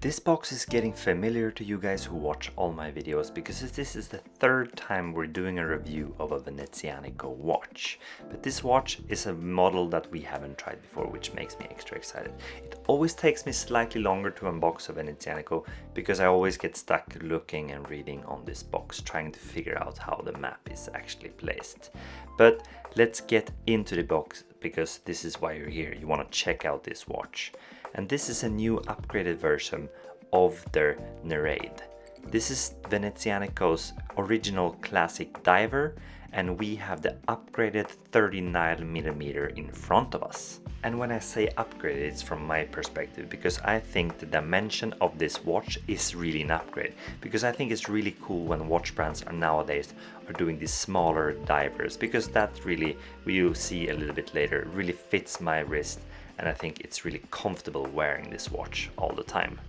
This box is getting familiar to you guys who watch all my videos because this is the third time we're doing a review of a Venezianico watch. But this watch is a model that we haven't tried before, which makes me extra excited. It always takes me slightly longer to unbox a Venezianico because I always get stuck looking and reading on this box, trying to figure out how the map is actually placed. But let's get into the box because this is why you're here. You want to check out this watch. And this is a new upgraded version of their Nereide. This is Venezianico's original classic diver, and we have the upgraded 39mm in front of us. And when I say upgraded, it's from my perspective, because I think the dimension of this watch is really an upgrade. Because I think it's really cool when watch brands are nowadays are doing these smaller divers, because that really, we'll see a little bit later, really fits my wrist. And I think it's really comfortable wearing this watch all the time.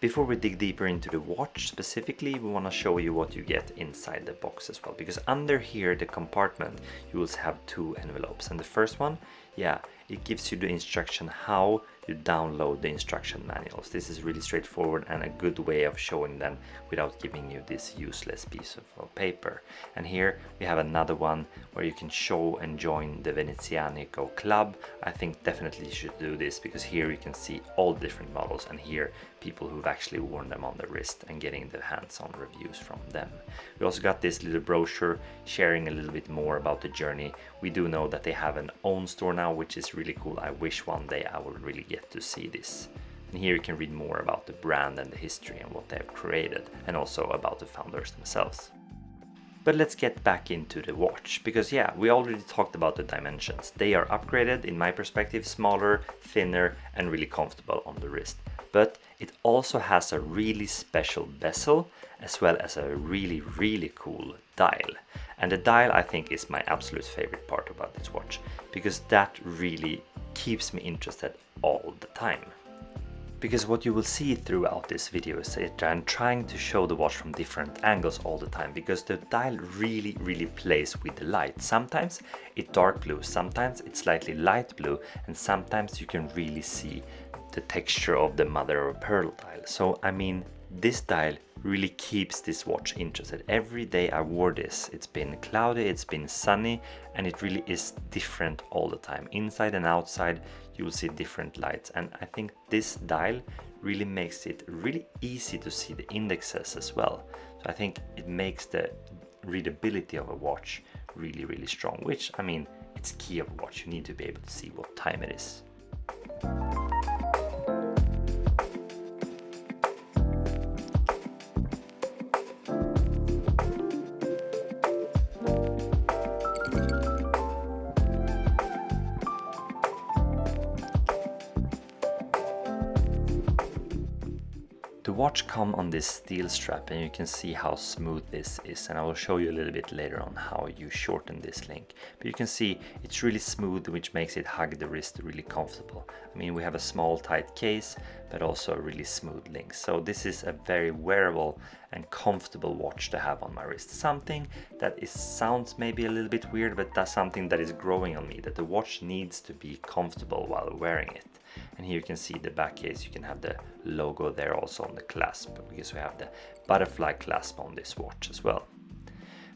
Before we dig deeper into the watch specifically, we want to show you what you get inside the box as well. Because under here, the compartment, you will have two envelopes. And the first one, it gives you the instruction how you download the instruction manuals. This is really straightforward and a good way of showing them without giving you this useless piece of paper. And here we have another one where you can show and join the Venezianico club. I think definitely you should do this because here you can see all different models and here people who've actually worn them on the wrist and getting the hands-on reviews from them. We also got this little brochure sharing a little bit more about the journey. We do know that they have an own store now, which is really cool. I wish one day I would really get to see this. And here you can read more about the brand and the history and what they have created, and also about the founders themselves. But let's get back into the watch, because we already talked about the dimensions. They are upgraded, in my perspective, smaller, thinner, and really comfortable on the wrist. But it also has a really special bezel, as well as a really cool dial. And the dial, I think, is my absolute favorite part about this watch, because that really keeps me interested all the time. Because what you will see throughout this video is that I'm trying to show the watch from different angles all the time, because the dial really plays with the light. Sometimes it's dark blue, sometimes it's slightly light blue, and sometimes you can really see the texture of the mother of pearl dial. So I mean, this dial really keeps this watch interested. Every day I wore this, it's been cloudy, it's been sunny, and it really is different all the time. Inside and outside you will see different lights, and I think this dial really makes it really easy to see the indexes as well. So I think it makes the readability of a watch really strong, which, I mean, it's key of a watch. You need to be able to see what time it is. The watch comes on this steel strap, and you can see how smooth this is, and I will show you a little bit later on how you shorten this link. But you can see it's really smooth, which makes it hug the wrist really comfortable. I mean, we have a small tight case, but also a really smooth link. So this is a very wearable and comfortable watch to have on my wrist. Something that sounds maybe a little bit weird, but that's something that is growing on me, that the watch needs to be comfortable while wearing it. And here you can see the back case, you can have the logo there also on the clasp, because we have the butterfly clasp on this watch as well.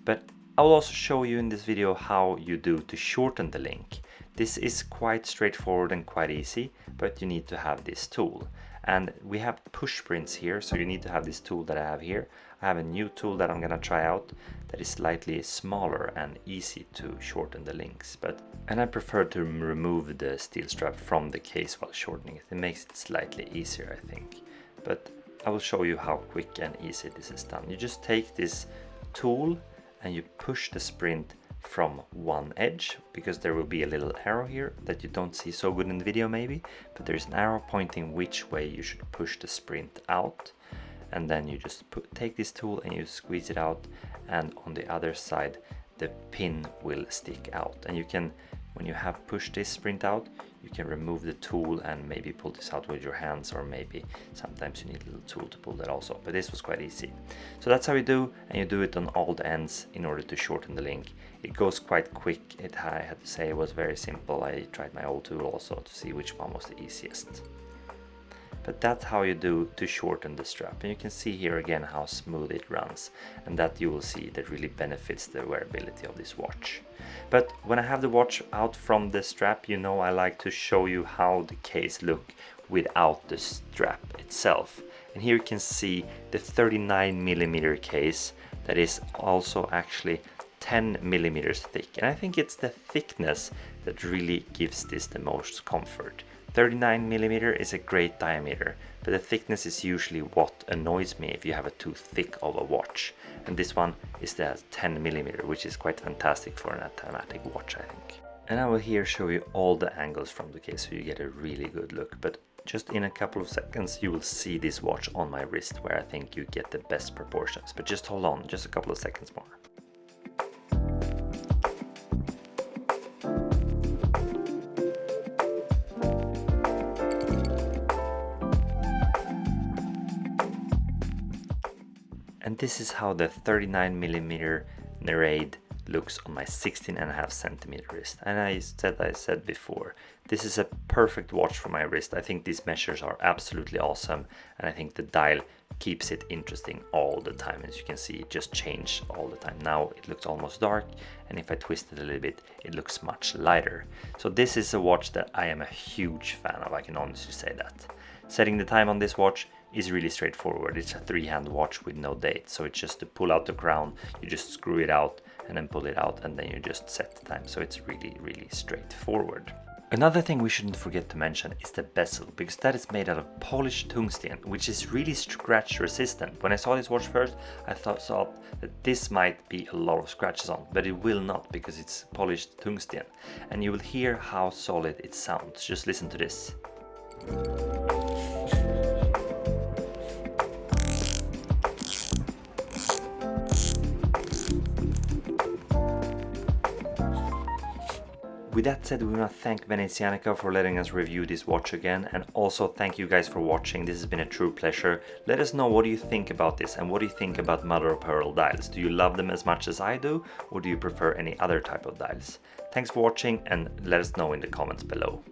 But I will also show you in this video how you do to shorten the link. This is quite straightforward and quite easy, but you need to have this tool. And we have push prints here, so you need to have this tool that I have here. I have a new tool that I'm gonna try out that is slightly smaller and easy to shorten the links. And I prefer to remove the steel strap from the case while shortening it. It makes it slightly easier, I think. But I will show you how quick and easy this is done. You just take this tool and you push the sprint from one edge, because there will be a little arrow here that you don't see so good in the video maybe, but there's an arrow pointing which way you should push the sprint out. And then you just take this tool and you squeeze it out, and on the other side the pin will stick out, and you can when you have pushed this sprint out, you can remove the tool and maybe pull this out with your hands, or maybe sometimes you need a little tool to pull that also, but this was quite easy. So that's how you do, and you do it on all the ends in order to shorten the link. It goes quite quick. I had to say it was very simple. I tried my old tool also to see which one was the easiest. But that's how you do to shorten the strap, and you can see here again how smooth it runs, and that you will see that really benefits the wearability of this watch. But when I have the watch out from the strap, you know I like to show you how the case look without the strap itself. And here you can see the 39mm case that is also actually 10mm thick, and I think it's the thickness that really gives this the most comfort. 39mm is a great diameter, but the thickness is usually what annoys me if you have a too thick of a watch. And this one is the 10mm, which is quite fantastic for an automatic watch, I think. And I will here show you all the angles from the case so you get a really good look. But just in a couple of seconds you will see this watch on my wrist, where I think you get the best proportions. But just hold on, just a couple of seconds more. And this is how the 39mm Nereide looks on my 16.5cm wrist. And I said before, this is a perfect watch for my wrist. I think these measures are absolutely awesome, and I think the dial keeps it interesting all the time. As you can see, it just changes all the time. Now it looks almost dark, and if I twist it a little bit, it looks much lighter. So this is a watch that I am a huge fan of, I can honestly say that. Setting the time on this watch is really straightforward. It's a 3-hand watch with no date, so it's just to pull out the crown, you just screw it out and then pull it out, and then you just set the time. So it's really straightforward. Another thing we shouldn't forget to mention is the bezel, because that is made out of polished tungsten, which is really scratch resistant. When I saw this watch first, I thought that this might be a lot of scratches on, but it will not, because it's polished tungsten. And you will hear how solid it sounds. Just listen to this. With that said, we want to thank Venezianico for letting us review this watch again, and also thank you guys for watching. This has been a true pleasure. Let us know, what do you think about this, and what do you think about mother of pearl dials? Do you love them as much as I do, or do you prefer any other type of dials? Thanks for watching, and let us know in the comments below.